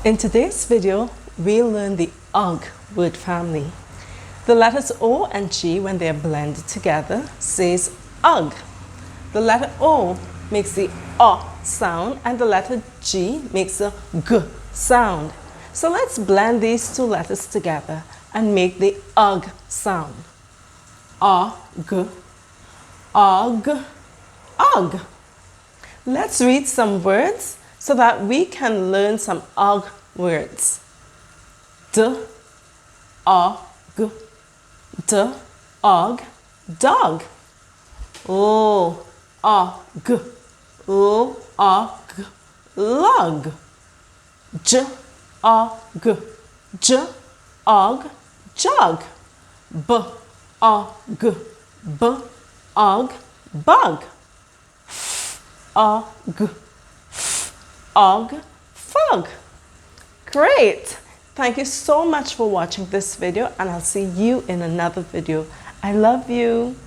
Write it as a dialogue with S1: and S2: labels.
S1: In today's video, we'll learn the UG word family. The letters O and G, when they're blended together, says UG. The letter O makes the O sound and the letter G makes the G sound. So let's blend these two letters together and make the UG sound. UG, UG, UG. Let's read some words so that we can learn some UG words. D-U-G, D-U-G, dog. L-U-G, L-U-G, lug. J-U-G, J-U-G, jug. B-U-G, B-U-G, bug. F-U-G, F-U-G, fog. Great! Thank you so much for watching this video, and I'll see you in another video. I love you.